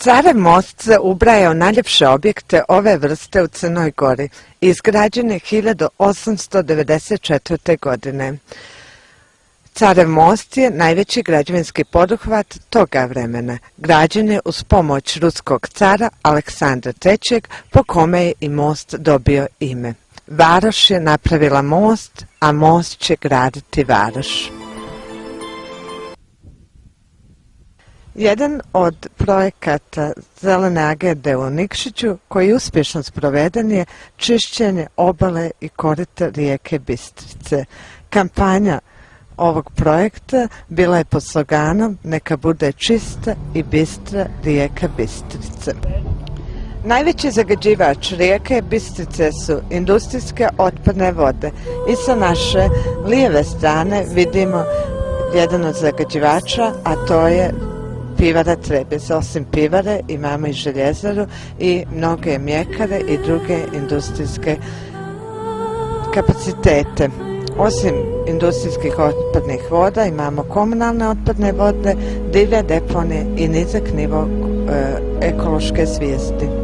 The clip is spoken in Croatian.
Carev most se ubraja u najljepše objekte ove vrste u Crnoj Gori, izgrađen je 1894. godine. Carev most je najveći građevinski poduhvat toga vremena. Građen je uz pomoć ruskog cara Aleksandra III. Po kome je i most dobio ime. Varoš je napravila most, a most će graditi varoš. Jedan od projekata Zelene agende u Nikšiću, koji je uspješno sproveden, je čišćenje obale i korita rijeke Bistrice. Kampanja ovog projekta bila je pod sloganom "Neka bude čista i bistra rijeka Bistrice". Najveći zagađivač rijeke Bistrice su industrijske otpadne vode i sa naše lijeve strane vidimo jedan od zagađivača, a to je pivara Trebinje. Osim pivare imamo i željezaru i mnoge mljekare i druge industrijske kapacitete. Osim industrijskih otpadnih voda imamo komunalne otpadne vode, divlje deponije i nizak nivo ekološke svijesti.